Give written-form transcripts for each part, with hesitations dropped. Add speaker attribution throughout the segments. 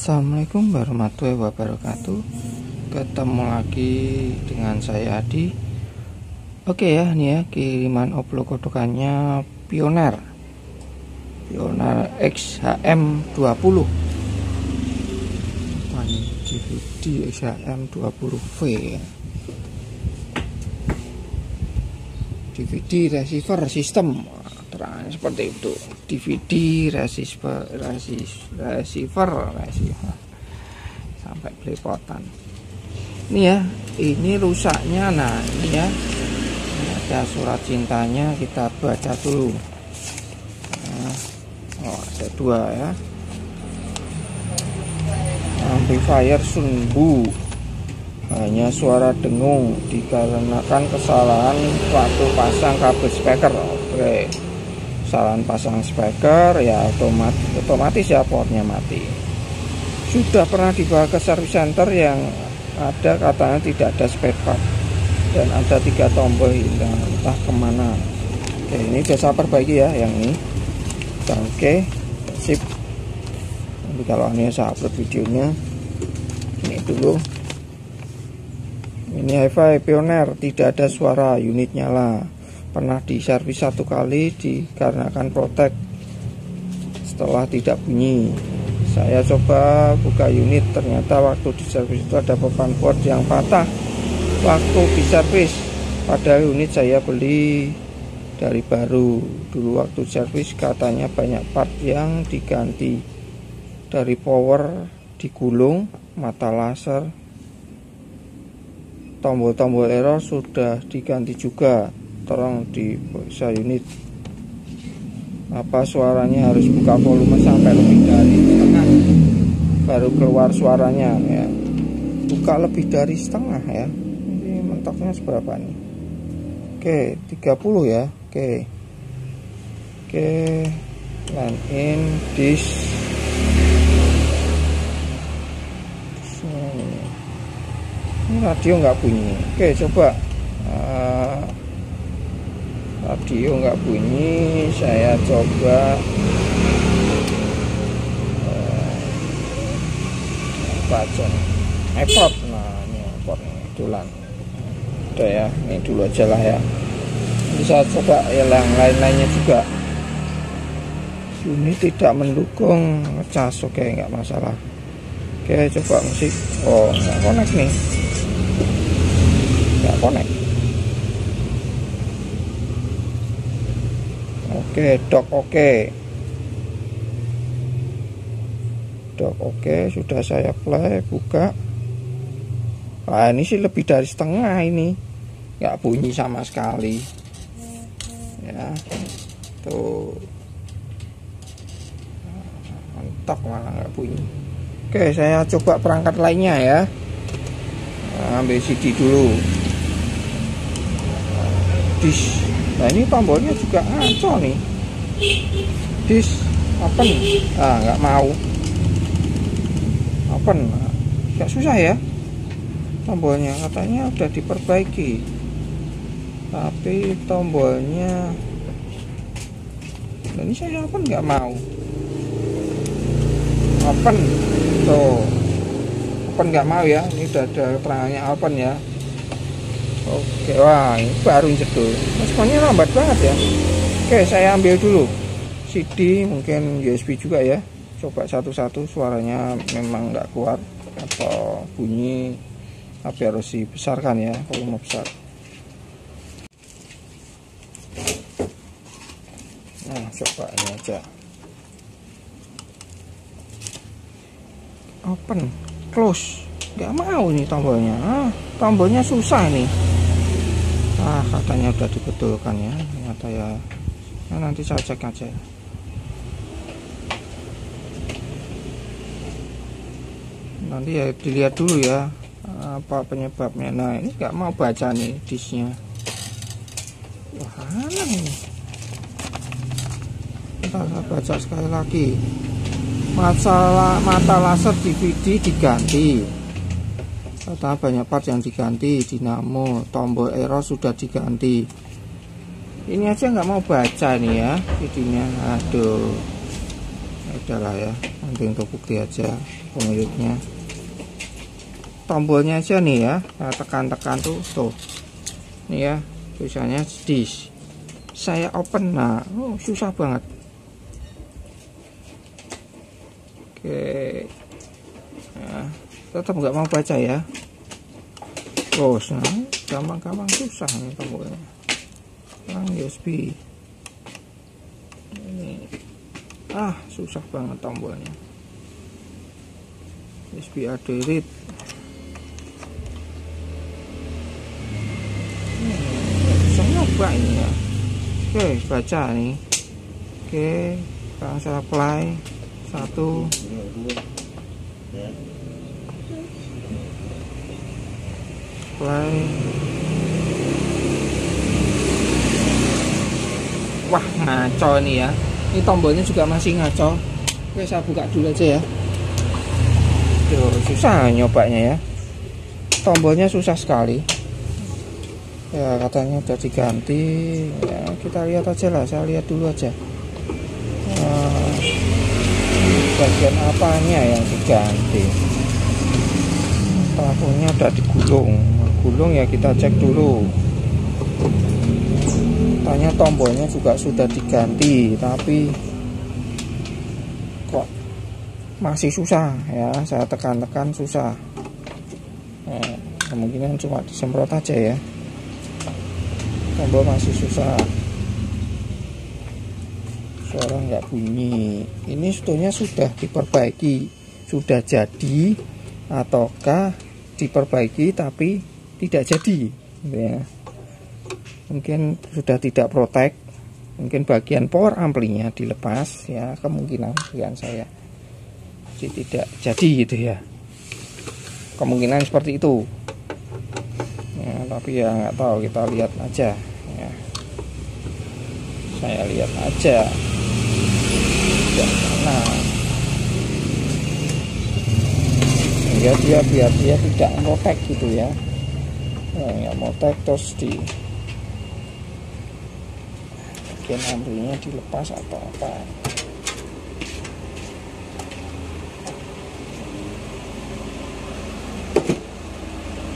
Speaker 1: Assalamualaikum warahmatullahi wabarakatuh. Ketemu lagi dengan saya Adi. Oke ya, ini ya kiriman oplo kotokannya Pioneer XHM20. Ini DVD XHM20V. DVD receiver system terang seperti itu. DVD receiver sampai belepotan. Ini ya, ini rusaknya. Nah ini ya, ini ada surat cintanya, kita baca dulu. Nah, ada dua ya. Amplifier Sunbu, hanya suara dengung dikarenakan kesalahan waktu pasang kabel speaker. Oke, kesalahan pasang speaker ya, otomatis ya portnya mati. Sudah pernah dibawa ke service center yang ada katanya tidak ada spare part dan ada 3 tombol hilang entah kemana. Oke, ini sudah saya perbaiki ya yang ini. Oke, sip. Nanti kalau ini saya upload videonya. Ini dulu. Ini hi-fi Pioneer, tidak ada suara, unit nyala. Pernah diservis 1 kali dikarenakan protek setelah tidak bunyi. Saya coba buka unit, ternyata waktu diservis itu ada beban board yang patah waktu diservis, padahal unit saya beli dari baru. Dulu waktu servis katanya banyak part yang diganti, dari power digulung, mata laser, tombol-tombol error sudah diganti juga. Tolong diperiksa unit. Apa suaranya harus buka volume sampai lebih dari setengah baru keluar suaranya ya. Buka lebih dari setengah ya. Ini mentoknya seberapa nih? Oke, 30 ya. Oke, line in disk. Ini radio nggak bunyi. Oke, coba radio nggak bunyi. Saya coba baca iPod. Nah ini iPod nih, tulang udah ya, ini dulu aja lah ya. Bisa coba yang lain-lainnya juga. Ini tidak mendukung ngecas. Oke, nggak masalah. Oke, coba musik. Oh, nggak connect nih, nggak connect. Oke, dock oke, sudah saya play, buka. Nah ini sih lebih dari setengah, ini nggak bunyi sama sekali ya, tuh mentok malah nggak bunyi. Oke, saya coba perangkat lainnya ya. Ambil CD dulu, disk. Nah ini tombolnya juga ngaco nih, disk open. Nggak mau open, nggak susah ya. Tombolnya katanya udah diperbaiki, tapi tombolnya ini saya open nggak mau open. Tuh, open nggak mau ya. Ini udah ada keterangannya open ya. Oke, wah ini baru jedul, responnya lambat banget ya. Oke, saya ambil dulu CD, mungkin USB juga ya. Coba satu-satu, suaranya memang nggak kuat atau bunyi, tapi harus dibesarkan ya, volume besar. Nah coba ini aja, open, close, nggak mau nih tombolnya. Tombolnya susah ini. Katanya udah dibetulkan ya, ternyata ya. Nah, nanti saya cek aja. Nanti ya dilihat dulu ya apa penyebabnya. Nah ini nggak mau baca nih disknya. Wah, mana ini? Kita baca sekali lagi. Mata laser DVD diganti. Katanya banyak part yang diganti, dinamo, tombol error sudah diganti. Ini aja nggak mau baca nih ya videonya. Aduh, udahlah ya. nanti untuk bukti aja pemiliknya. Tombolnya aja nih ya, saya tekan-tekan tuh nih ya, tulisannya disk. Saya open, nah susah banget. Oke, nah, tetap nggak mau baca ya. Terus, nah gampang-gampang susah nih tombolnya. Sekarang USB ini, susah banget tombolnya. USB aderit. Bisa nyoba ini ya. Oke, baca nih. Oke, sekarang saya play 1. Play. Wah, ngaco ini ya. Ini tombolnya juga masih ngaco. Oke, saya buka dulu aja ya. Duh, susah nyobanya ya. Tombolnya susah sekali. Ya, katanya udah diganti. Ya, kita lihat aja lah. Saya lihat dulu aja. Bagian apanya yang diganti? Plafonnya udah digulung. Gulung ya, kita cek dulu. Tanya tombolnya juga sudah diganti, tapi kok masih susah ya. Saya tekan-tekan susah. Nah, kemungkinan cuma disemprot aja ya. Tombol masih susah. Suara nggak bunyi. Ini sebetulnya sudah diperbaiki, sudah jadi, ataukah diperbaiki tapi tidak jadi ya. Mungkin sudah tidak protek, mungkin bagian power amplinya dilepas ya, kemungkinan saya jadi tidak jadi gitu ya, kemungkinan seperti itu ya, tapi ya nggak tahu, kita lihat aja ya. Saya lihat aja yang mana sehingga dia biar dia tidak protek gitu ya, nggak protek terus di bagian amplinya dilepas atau apa.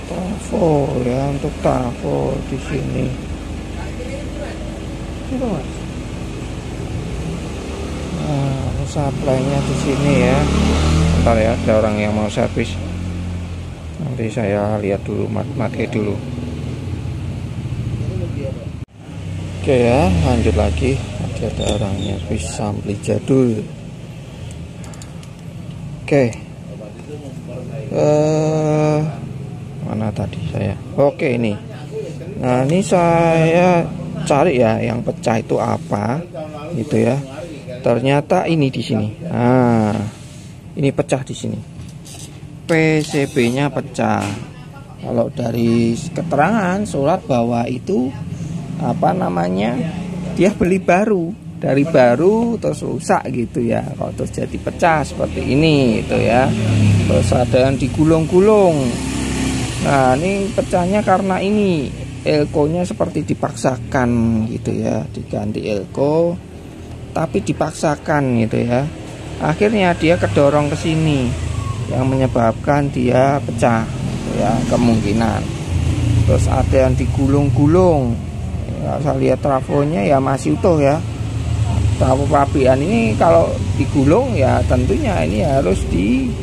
Speaker 1: Trafo ya, untuk trafo di sini. Itu mas. Nah, supply-nya di sini ya. Bentar ya, ada orang yang mau servis. Nanti saya lihat dulu, mati dulu. Oke ya, lanjut lagi. Ada orangnya bisa beli jadul. Oke. Mana tadi saya? Oke, ini. Nah, ini saya cari ya yang pecah itu apa gitu ya. Ternyata ini di sini. Nah, ini pecah di sini. PCB-nya pecah. Kalau dari keterangan surat bahwa itu apa namanya, dia beli baru, dari baru terus rusak gitu ya, kalau terus jadi pecah seperti ini gitu ya, terus ada yang digulung-gulung. Nah, ini pecahnya karena ini elko-nya seperti dipaksakan gitu ya, diganti elko tapi dipaksakan gitu ya, akhirnya dia kedorong ke sini yang menyebabkan dia pecah gitu ya, kemungkinan. Terus ada yang digulung-gulung. Ya, saya lihat trafonya ya masih utuh ya. Trafo pabrikan ini kalau digulung ya tentunya ini harus di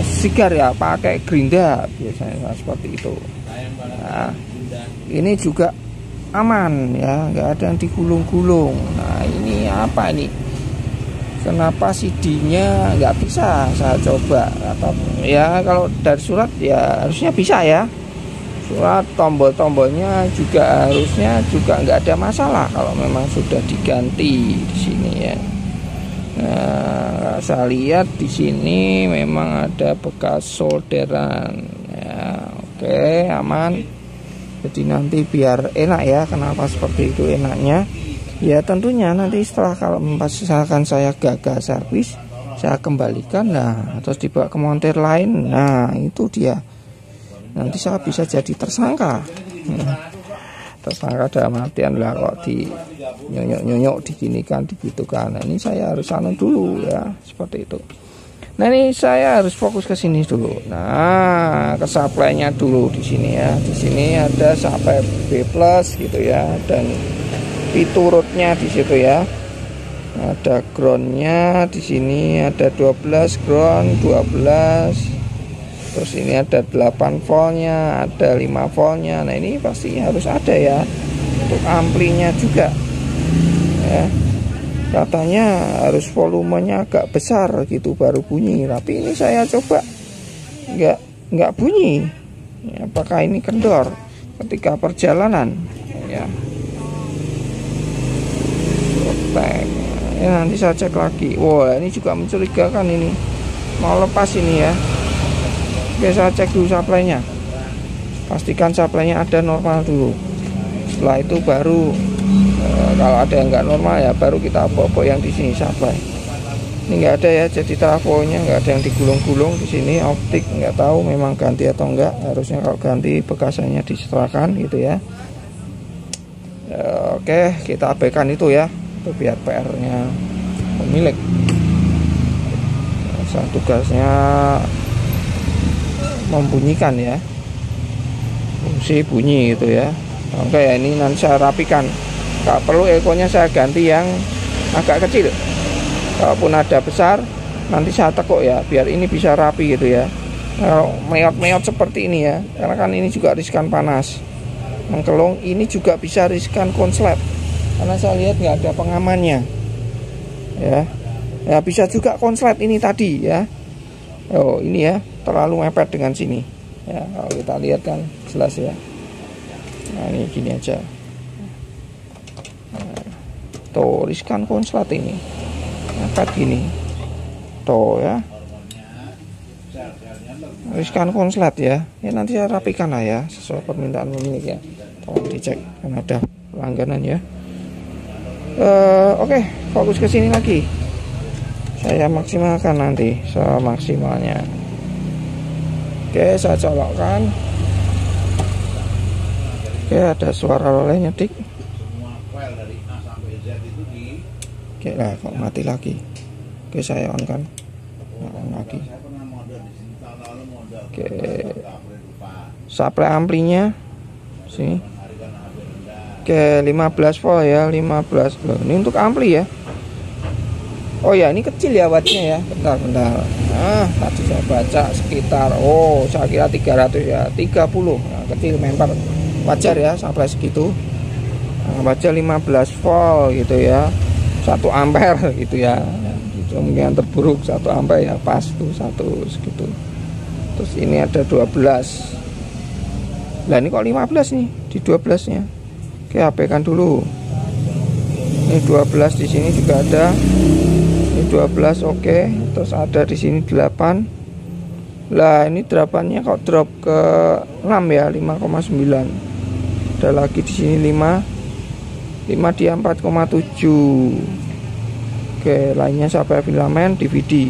Speaker 1: sigar ya, pakai gerinda biasanya seperti itu. Nah, ini juga aman ya, nggak ada yang digulung-gulung. Nah, ini apa ini? Kenapa CD-nya nggak bisa? Saya coba atau ya kalau dari surat ya harusnya bisa ya. Surat tombol-tombolnya juga harusnya juga nggak ada masalah kalau memang sudah diganti di sini ya. Nah, saya lihat di sini memang ada bekas solderan ya. Oke, aman. Jadi nanti biar enak ya. Kenapa seperti itu enaknya? Ya tentunya nanti setelah kalau misalkan saya gagal servis, saya kembalikan, nah terus dibawa ke montir lain. Nah, itu dia. Nanti saya bisa jadi tersangka. tersangka dalam artian lah kok di nyonyok diginikan digitukan. Nah, ini saya harus anu dulu ya, seperti itu. Nah, ini saya harus fokus ke sini dulu. Nah, ke supply-nya dulu di sini ya. Di sini ada supply B+ gitu ya, dan piturutnya di situ ya. Ada groundnya di sini, ada 12 ground 12. Terus ini ada 8 voltnya, ada 5 voltnya. Nah, ini pasti harus ada ya. Untuk amplinya juga ya. Katanya harus volumenya agak besar gitu baru bunyi, tapi ini saya coba nggak bunyi ya, apakah ini kendor ketika perjalanan ya. Ya, nanti saya cek lagi. Wah, ini juga mencurigakan, ini mau lepas ini ya. Oke, saya cek dulu supply-nya, pastikan supply-nya ada normal dulu. Setelah itu baru kalau ada yang nggak normal ya baru kita bawa yang di sini supply. Ini nggak ada ya, jadi trafonya nggak ada yang digulung-gulung di sini. Optik nggak tahu memang ganti atau enggak, harusnya kalau ganti bekasannya disetelahkan gitu ya. Oke, kita abaikan itu ya, itu biar PR-nya pemilik. Tugasnya membunyikan ya, fungsi bunyi gitu ya. Oke ya, ini nanti saya rapikan. Kalau perlu ekornya saya ganti yang agak kecil. Kalaupun ada besar, nanti saya tekuk ya, biar ini bisa rapi gitu ya. Kalau meot-meot seperti ini ya, karena kan ini juga riskan panas. Mengkelung ini juga bisa riskan konslet, karena saya lihat nggak ada pengamannya. Ya, bisa juga konslet ini tadi ya. Oh, ini ya, terlalu mepet dengan sini. Ya, kalau kita lihat kan jelas ya. Nah, ini gini aja. Tuh, riskan konslet ini mepet gini tuh ya, riskan konslet ya. Ya nanti saya rapikan lah ya sesuai permintaan pemilik ya. Tolong dicek kan ada pelangganan ya. Oke, fokus ke sini lagi, saya maksimalkan nanti semaksimalnya. Oke, saya colokkan. Oke, ada suara oleh nyedik. Oke lah, kok mati lagi. Oke, saya on kan. Nah, on lagi. Oke, supply amplinya sini. Oke, 15 volt ya, 15. Loh, ini untuk ampli ya. Oh ya, ini kecil ya wattnya ya. Bentar. Nah, tadi saya baca sekitar, oh saya kira 300 ya, 30. Nah, kecil member. Wajar ya sampai segitu. Nah, baca 15 volt gitu ya. 1 ampere gitu ya. Kemungkinan terburuk 1 ampere ya, pas tuh 1 segitu. Terus ini ada 12. Lah ini kok 15 nih di 12 nya. Oke, abaikan dulu. Ini 12 di sini juga ada. Ini 12 oke. Terus ada di sini 8. Lah ini 8-nya kok drop ke 6 ya, 5,9. Ada lagi di sini 5 dia 4,7. Oke, lainnya sampai filamen DVD.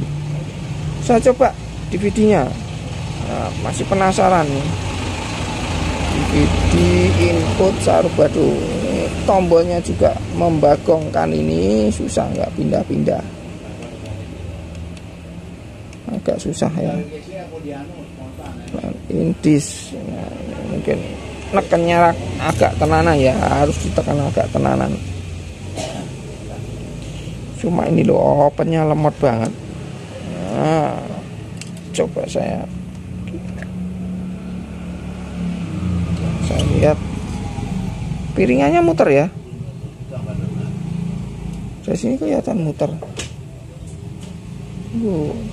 Speaker 1: Saya coba DVD-nya. Nah, masih penasaran nih. DVD input Sarubadu. Ini tombolnya juga membagongkan, ini susah nggak pindah-pindah. Agak susah ya. Indis. Nah, mungkin nekennya agak tenanan ya, harus ditekan agak tenanan. Cuma ini loh, opennya lemot banget. Nah, coba saya lihat piringannya muter ya. Dari sini kelihatan muter.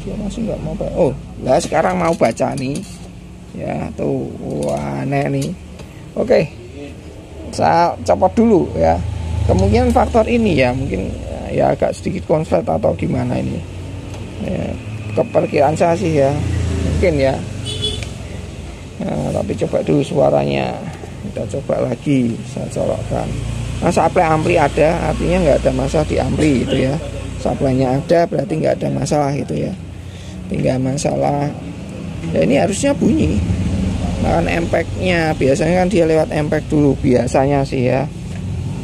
Speaker 1: Dia masih nggak mau baca. Oh, lah sekarang mau baca nih. Ya tuh, wah aneh nih. Oke, saya copot dulu ya. Kemungkinan faktor ini ya, mungkin ya agak sedikit konslet atau gimana ini ya, keperkiraan saya sih ya, mungkin ya. Nah, tapi coba dulu suaranya, kita coba lagi, saya colokkan. Nah, supply ampli ada, artinya nggak ada masalah di ampli itu ya. Supply-nya ada berarti nggak ada masalah gitu ya, tinggal masalah ya ini harusnya bunyi menggunakan empeknya. Biasanya kan dia lewat empek dulu biasanya sih ya.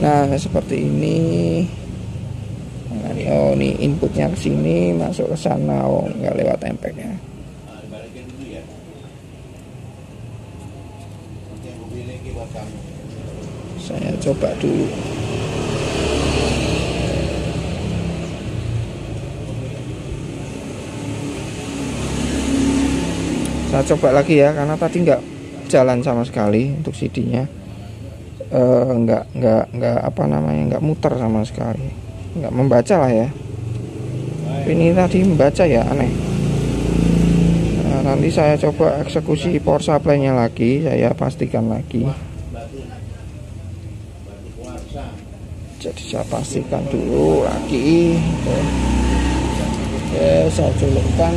Speaker 1: Nah seperti ini. Nah, oh ini inputnya ke sini, masuk ke sana. Oh nggak lewat empeknya. Saya coba dulu. Saya coba lagi ya, karena tadi nggak jalan sama sekali untuk CD-nya. Nggak apa namanya, nggak muter sama sekali, nggak membaca lah ya. Ini tadi membaca ya, aneh. Nah, nanti saya coba eksekusi power supply-nya lagi, saya pastikan lagi. Jadi saya pastikan dulu lagi. Oke, saya colokkan.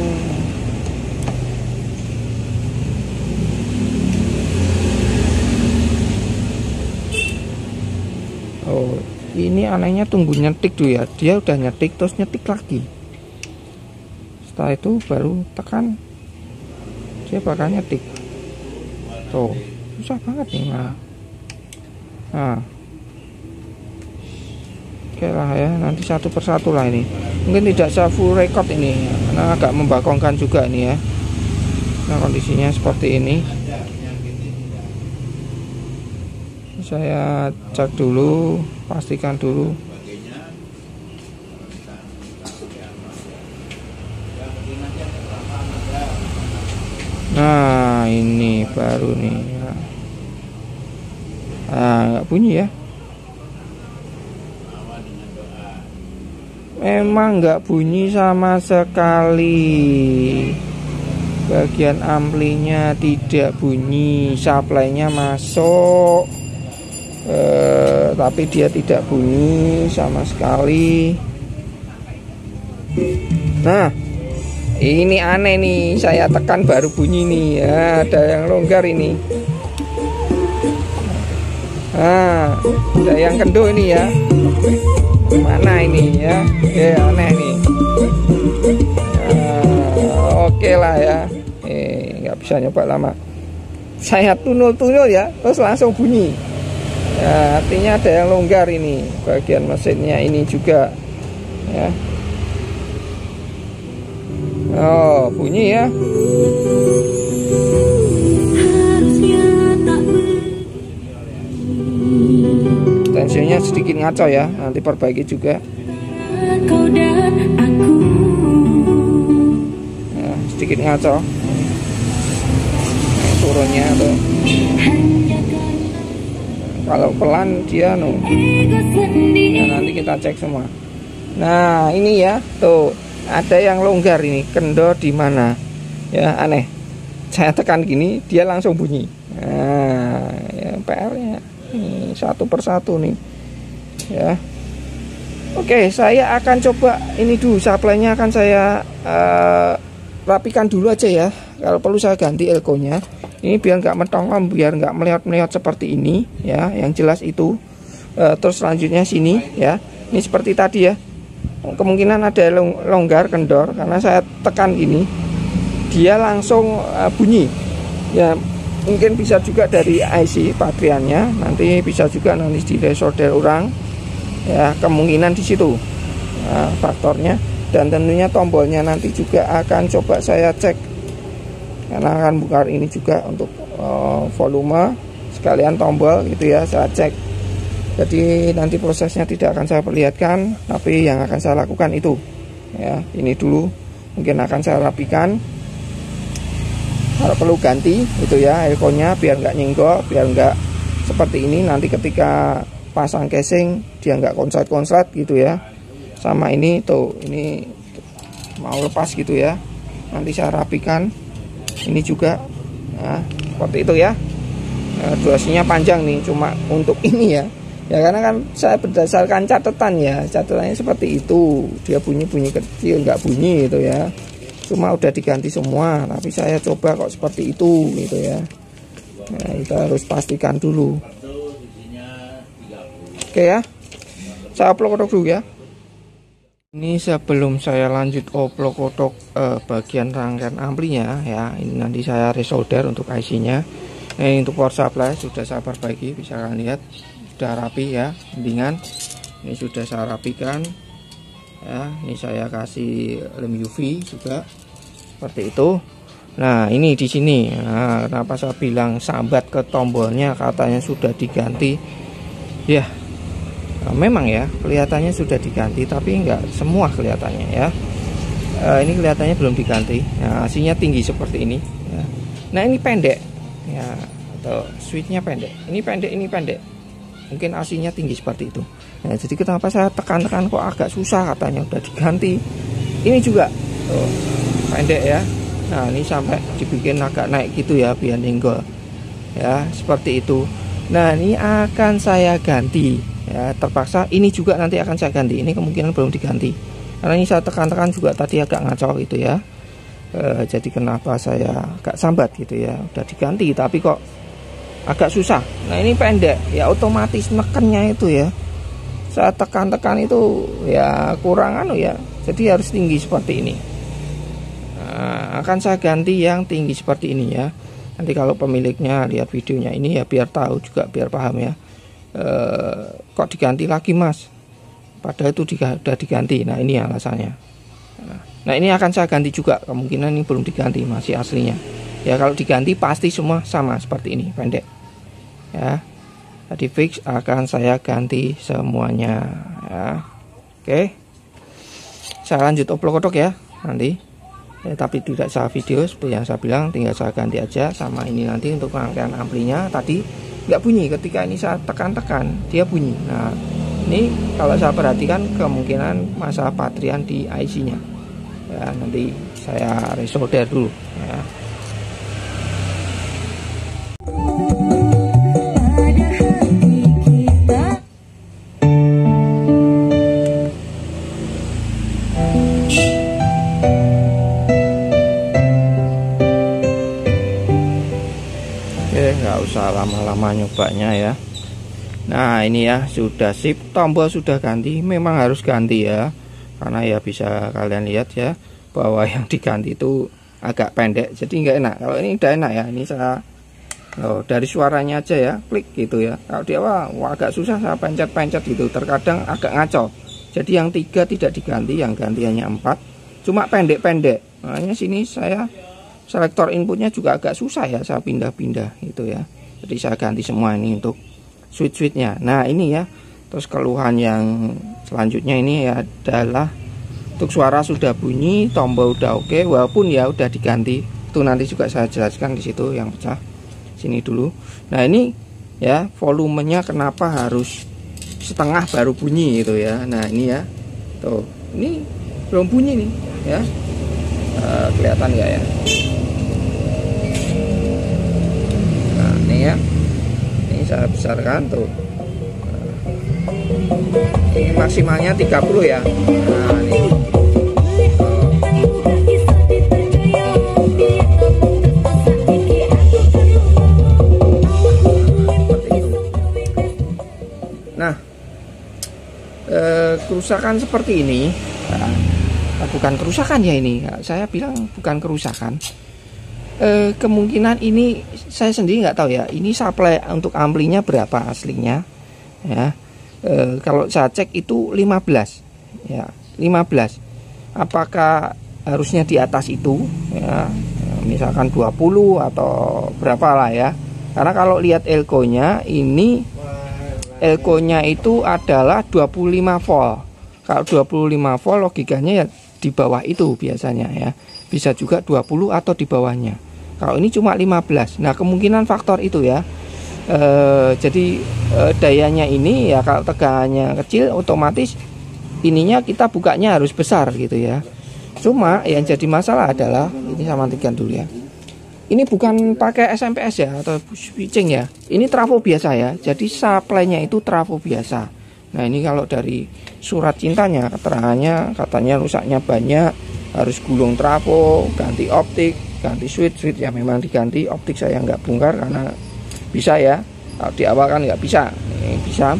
Speaker 1: Oh, ini anehnya tunggu nyetik dulu ya. Dia udah nyetik terus nyetik lagi. Setelah itu baru tekan, dia bakal nyetik. Tuh, susah banget nih. Nah. Oke lah ya, nanti satu persatu lah ini. Mungkin tidak saya full record ini, karena agak membakongkan juga nih ya. Nah kondisinya seperti ini. Saya cek dulu, pastikan dulu. Nah ini baru nih ya. Nah nggak bunyi ya. Memang nggak bunyi sama sekali. Bagian amplinya tidak bunyi, supply-nya masuk, tapi dia tidak bunyi sama sekali. Nah ini aneh nih, saya tekan baru bunyi nih ya. Ada yang longgar ini. Nah ada yang kendor ini ya. Mana ini ya, aneh nih. Oke lah ya, nggak bisa nyoba lama. Saya tunul-tunul ya, terus langsung bunyi ya, artinya ada yang longgar ini. Bagian mesinnya ini juga ya. Oh bunyi ya. Tensinya sedikit ngaco ya, nanti perbaiki juga. Ya, sedikit ngaco. Turunnya tuh. Kalau pelan dia no. Nah, nanti kita cek semua. Nah ini ya, tuh ada yang longgar ini, kendor di mana? Ya aneh. Saya tekan gini, dia langsung bunyi. Nah, ya PR-nya. Ini satu persatu nih ya. Oke, saya akan coba ini dulu, supply-nya akan saya rapikan dulu aja ya. Kalau perlu saya ganti elko-nya ini biar nggak metongom, biar nggak melihat seperti ini ya. Yang jelas itu terus selanjutnya sini ya, ini seperti tadi ya, kemungkinan ada longgar kendor karena saya tekan gini dia langsung bunyi ya. Mungkin bisa juga dari IC patriannya, nanti bisa juga nanti di resolder orang ya, kemungkinan di situ nah, faktornya. Dan tentunya tombolnya nanti juga akan coba saya cek, karena akan buka ini juga untuk volume sekalian tombol gitu ya, saya cek. Jadi nanti prosesnya tidak akan saya perlihatkan, tapi yang akan saya lakukan itu ya, ini dulu mungkin akan saya rapikan. Kalau perlu ganti itu ya elko-nya, biar nggak nyenggol, biar nggak seperti ini. Nanti ketika pasang casing dia nggak konslet-konslet gitu ya. Sama ini tuh, ini mau lepas gitu ya, nanti saya rapikan ini juga. Nah seperti itu ya. Nah, durasinya panjang nih cuma untuk ini ya. Ya karena kan saya berdasarkan catatan ya, catatannya seperti itu. Dia bunyi-bunyi kecil, nggak bunyi gitu ya. Cuma udah diganti semua, tapi saya coba kok seperti itu gitu ya. Nah, kita harus pastikan dulu. Oke ya, saya oplok-otok dulu ya. Ini sebelum saya lanjut oplok-otok bagian rangkaian amplinya ya, ini nanti saya resolder untuk IC-nya. Nah, untuk power supply sudah saya perbaiki, bisa kalian lihat sudah rapi ya, mendingan ini sudah saya rapikan ya. Ini saya kasih lem UV juga seperti itu. Nah, ini di sini. Nah, kenapa saya bilang sambat ke tombolnya, katanya sudah diganti. Ya, memang ya kelihatannya sudah diganti, tapi enggak semua kelihatannya ya. Ini kelihatannya belum diganti. Nah, aslinya tinggi seperti ini. Ya. Nah, ini pendek. Ya, atau switchnya pendek. Ini pendek, ini pendek. Mungkin aslinya tinggi seperti itu. Nah, jadi kenapa saya tekan-tekan kok agak susah, katanya udah diganti. Ini juga tuh, pendek ya. Nah, ini sampai dibikin agak naik gitu ya, biar nyenggol ya, seperti itu. Nah, ini akan saya ganti ya, terpaksa ini juga nanti akan saya ganti. Ini kemungkinan belum diganti karena ini saya tekan-tekan juga tadi agak ngaco gitu ya. Jadi kenapa saya agak sambat gitu ya, udah diganti tapi kok agak susah. Nah, ini pendek ya, otomatis nekennya itu ya, saya tekan-tekan itu ya kurang anu ya, jadi harus tinggi seperti ini. Nah, akan saya ganti yang tinggi seperti ini ya. Nanti kalau pemiliknya lihat videonya ini ya, biar tahu juga, biar paham ya. Kok diganti lagi mas, padahal itu sudah diganti. Nah, ini alasannya. Nah, ini akan saya ganti juga, kemungkinan ini belum diganti, masih aslinya ya. Kalau diganti pasti semua sama seperti ini, pendek ya. Tadi fix, akan saya ganti semuanya ya. Oke, saya lanjut upload kodok ya nanti. Tapi tidak saya video seperti yang saya bilang, tinggal saya ganti aja sama ini nanti. Untuk rangkaian amplinya tadi nggak bunyi, ketika ini saya tekan-tekan dia bunyi. Nah, ini kalau saya perhatikan kemungkinan masalah patrian di IC nya ya, nanti saya resolder dulu ya. Nggak usah lama-lama nyobanya ya. Nah, ini ya sudah sip, tombol sudah ganti, memang harus ganti ya, karena ya bisa kalian lihat ya bahwa yang diganti itu agak pendek, jadi nggak enak. Kalau ini udah enak ya, ini saya dari suaranya aja ya, klik gitu ya. Kalau di awal agak susah, saya pencet-pencet gitu, terkadang agak ngaco. Jadi yang 3 tidak diganti, yang ganti hanya 4, cuma pendek-pendek. Makanya sini saya selektor inputnya juga agak susah ya, saya pindah-pindah gitu ya. Jadi saya ganti semua ini untuk switch-switchnya. Nah, ini ya. Terus keluhan yang selanjutnya ini ya adalah untuk suara sudah bunyi, tombol udah oke, walaupun ya udah diganti. Itu nanti juga saya jelaskan di situ yang pecah. Sini dulu. Nah, ini ya volumenya kenapa harus setengah baru bunyi gitu ya. Nah, ini ya. Tuh, ini belum bunyi nih ya. Kelihatan nggak ya? Nah, ini ya. Ini saya besarkan tuh. Ini maksimalnya 30 ya. Nah, ini. Nah, kerusakan seperti ini, bukan kerusakan ya ini. Saya bilang bukan kerusakan. Kemungkinan ini saya sendiri nggak tahu ya. Ini supply untuk amplinya berapa aslinya? Ya. Kalau saya cek itu 15 ya, 15. Apakah harusnya di atas itu ya, misalkan 20 atau berapa lah ya. Karena kalau lihat elko nya ini, elko nya itu adalah 25 volt. Kalau 25 volt logikanya ya di bawah itu biasanya ya. Bisa juga 20 atau di bawahnya. Kalau ini cuma 15. Nah, kemungkinan faktor itu ya. Jadi dayanya ini ya, kalau tegangannya kecil otomatis ininya kita bukanya harus besar gitu ya. Cuma yang jadi masalah adalah ini, saya matikan dulu ya. Ini bukan pakai SMPS ya atau switching ya. Ini trafo biasa ya. Jadi supply-nya itu trafo biasa. Nah, ini kalau dari surat cintanya keterangannya katanya rusaknya banyak, harus gulung trafo, ganti optik, ganti switch ya, memang diganti. Optik saya nggak bongkar karena bisa ya, kalau di awal kan nggak bisa. Ini bisa.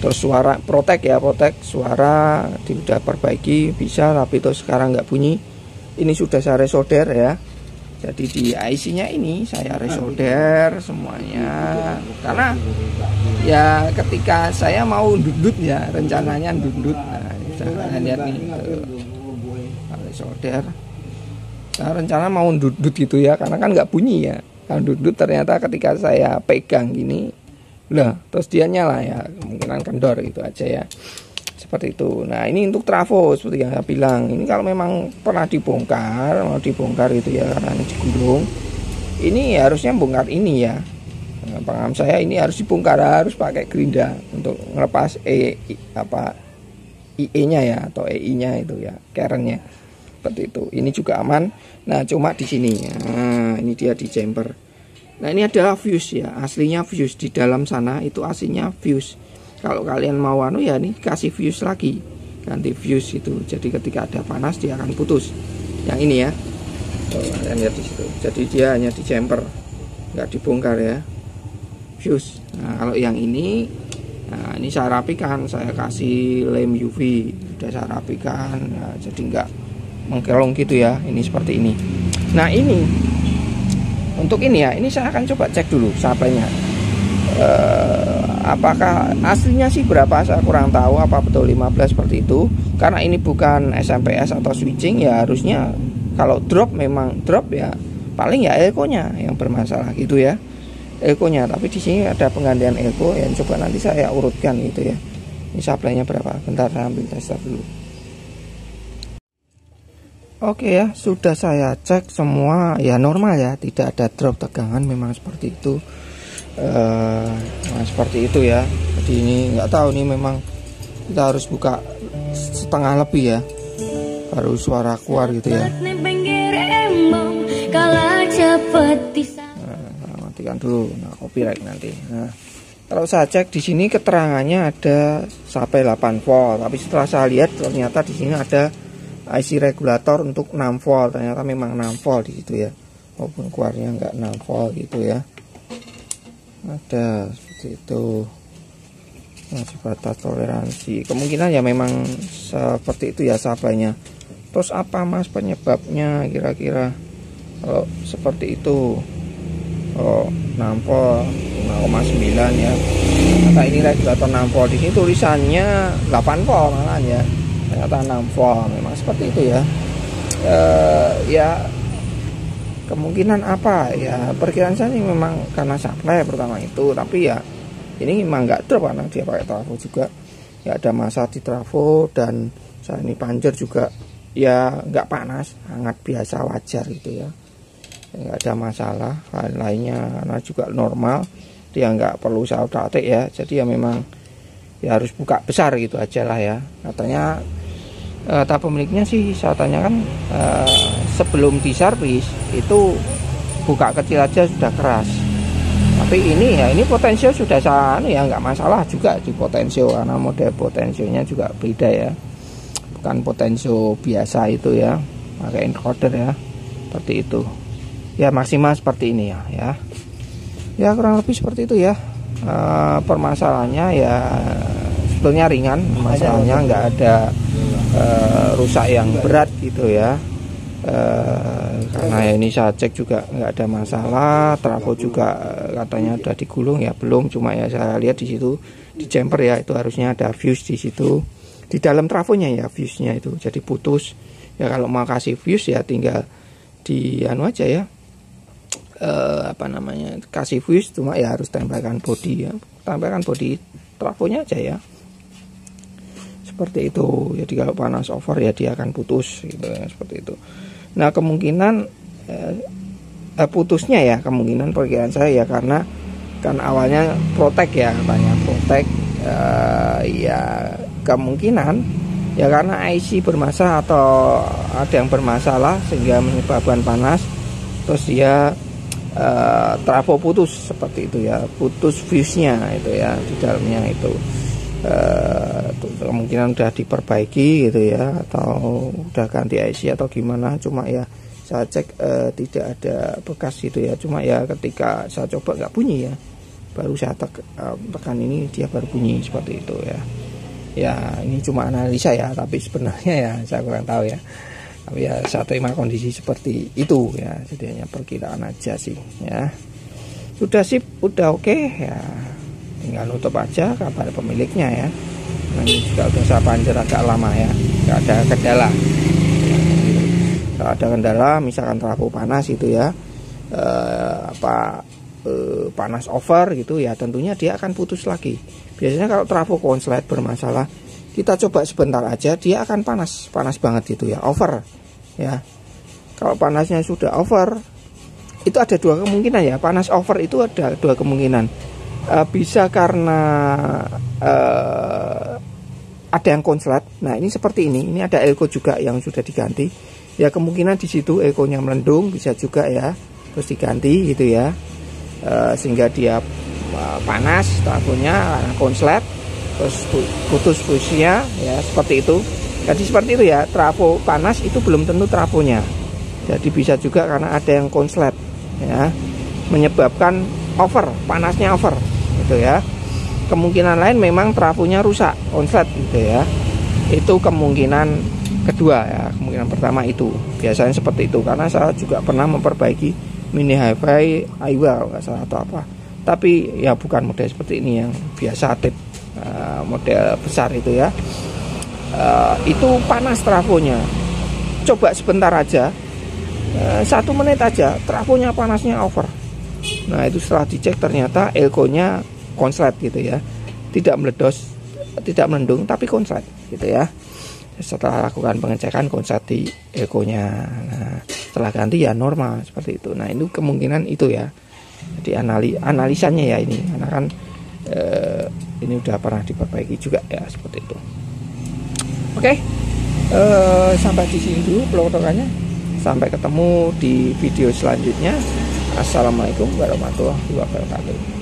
Speaker 1: Terus suara protek ya, protek suara sudah perbaiki bisa, tapi terus sekarang nggak bunyi. Ini sudah saya resolder ya, Jadi di IC-nya ini saya resolder semuanya, karena ya ketika saya mau dudut ya, rencananya dudut. Nah, kalian lihat nih, resolder. Nah, rencana mau dudut gitu ya, karena kan nggak bunyi ya. Kalau dudut ternyata ketika saya pegang gini, lah terus dia nyala ya, kemungkinan kendor gitu aja ya. Seperti itu. Nah, ini untuk trafo seperti yang saya bilang. Ini kalau memang pernah dibongkar, mau dibongkar itu ya karena ini digulung. Ini harusnya bongkar ini ya. Nah, paham saya ini harus dibongkar, harus pakai gerinda untuk ngelepas IE-nya ya atau EI-nya itu ya, kerennya. Seperti itu. Ini juga aman. Nah, cuma di sini. Nah, ini dia di chamber. Nah, ini adalah fuse ya. Aslinya fuse di dalam sana itu aslinya fuse. Kalau kalian mau ya ini kasih fuse lagi, ganti fuse itu. Jadi ketika ada panas dia akan putus. Yang ini ya, kalian lihat di situ. Jadi dia hanya di chamber, nggak dibongkar ya, fuse. Nah, kalau yang ini, nah ini saya rapikan, saya kasih lem UV, udah saya rapikan, nah, jadi nggak mengkelong gitu ya. Ini seperti ini. Nah ini untuk ini ya, ini saya akan coba cek dulu supply-nya. Apakah aslinya sih berapa saya kurang tahu, apa betul 15 seperti itu, karena ini bukan SMPS atau switching ya, harusnya kalau drop memang drop ya paling ya elko-nya yang bermasalah gitu ya, elko-nya. Tapi di sini ada penggantian elko yang coba nanti saya urutkan gitu ya. Ini supply-nya berapa, bentar saya ambil tester dulu. Oke ya, sudah saya cek semua ya normal ya, tidak ada drop tegangan, memang seperti itu. Nah seperti itu ya. Jadi ini nggak tahu nih, memang kita harus buka setengah lebih ya baru suara keluar gitu ya. Nah, matikan dulu. Nah, copyright nanti. Nah, kalau saya cek di sini keterangannya ada sampai 8 volt, tapi setelah saya lihat ternyata di sini ada IC regulator untuk 6 volt. Ternyata memang 6 volt di situ ya, walaupun keluarnya nggak 6 volt gitu ya. Ada seperti itu, masih batas toleransi, kemungkinan ya memang seperti itu ya supply-nya. Terus apa mas penyebabnya kira-kira kalau seperti itu? Oh, 6 volt 5,9 ya. Kata ini regulator 6 volt, di sini tulisannya 8 volt malah ya, ternyata 6 volt. Memang seperti itu ya. Ya kemungkinan apa ya, perkiraan saya ini memang karena supply pertama itu, tapi ya ini memang nggak drop karena dia pakai trafo juga, nggak ada masalah di trafo. Dan saya ini panjer juga ya nggak panas, hangat biasa wajar gitu ya, nggak ada masalah. Lainnya karena juga normal, dia nggak perlu saya utak-atik ya. Jadi ya memang ya harus buka besar gitu aja lah ya. Katanya tak pemiliknya sih saya tanyakan, sebelum diservis itu buka kecil aja sudah keras. Tapi ini ya, ini potensio sudah saya ya nggak masalah juga di potensio, karena model potensionya juga beda ya, bukan potensio biasa itu ya, pakai encoder ya, seperti itu ya. Maksimal seperti ini ya ya kurang lebih seperti itu ya. Permasalahannya ya sebetulnya ringan, masalahnya nggak ada rusak yang berat gitu ya. Karena ya ini saya cek juga nggak ada masalah. Trafo juga katanya udah digulung ya, belum, cuma ya saya lihat di situ di chamber ya, itu harusnya ada fuse di situ di dalam trafonya ya, fuse-nya itu jadi putus ya. Kalau mau kasih fuse ya tinggal di anu aja ya, apa namanya, kasih fuse, cuma ya harus tempelkan body ya, tempelkan body trafonya aja ya, seperti itu. Jadi kalau panas over ya dia akan putus gitu ya, seperti itu. Nah kemungkinan putusnya ya, kemungkinan perkiraan saya ya karena kan awalnya protect ya, katanya protect, ya kemungkinan ya karena IC bermasalah atau ada yang bermasalah sehingga menyebabkan panas, terus dia trafo putus seperti itu ya, putus fuse-nya itu ya di dalamnya itu. Kemungkinan udah diperbaiki gitu ya, atau udah ganti IC atau gimana, cuma ya saya cek tidak ada bekas gitu ya, cuma ya ketika saya coba nggak bunyi ya, baru saya tekan ini dia baru bunyi seperti itu ya. Ya ini cuma analisa ya, tapi sebenarnya ya saya kurang tahu ya. Tapi ya saya terima kondisi seperti itu ya, jadi hanya perkiraan aja sih ya. Sudah sip, udah oke ya, tinggal nutup aja kabar pemiliknya ya. Nah, ini juga udah saya panjer agak lama ya, nggak ada kendala. Kalau ada kendala misalkan trafo panas itu ya, panas over gitu ya, tentunya dia akan putus lagi. Biasanya kalau trafo konslet bermasalah, kita coba sebentar aja dia akan panas banget gitu ya, over ya. Kalau panasnya sudah over, itu ada dua kemungkinan ya. Panas over itu ada dua kemungkinan. Bisa karena ada yang konslet. Nah ini seperti ini ada elko juga yang sudah diganti ya, kemungkinan di situ elkonya melendung, bisa juga ya, terus diganti gitu ya, sehingga dia panas trafonya karena konslet, terus putus fusnya ya, seperti itu. Jadi seperti itu ya, trafo panas itu belum tentu trafonya, jadi bisa juga karena ada yang konslet ya, menyebabkan over, panasnya over gitu ya. Kemungkinan lain memang trafonya rusak, konslet gitu ya. Itu kemungkinan kedua ya. Kemungkinan pertama itu biasanya seperti itu, karena saya juga pernah memperbaiki mini hi-fi Aiwa nggak salah atau apa, tapi ya bukan model seperti ini yang biasa tip, model besar itu ya. Itu panas trafonya, coba sebentar aja, 1 menit aja trafonya panasnya over. Nah itu setelah dicek ternyata elkonya konslet gitu ya, tidak meledos, tidak melendung, tapi konslet gitu ya. Setelah lakukan pengecekan konslet di elkonya, nah setelah ganti ya normal seperti itu. Nah itu kemungkinan itu ya, jadi analisanya ya ini, karena kan ini udah pernah diperbaiki juga ya, seperti itu. Oke, sampai di sini dulu pelotokannya. Sampai ketemu di video selanjutnya. Assalamualaikum warahmatullahi wabarakatuh.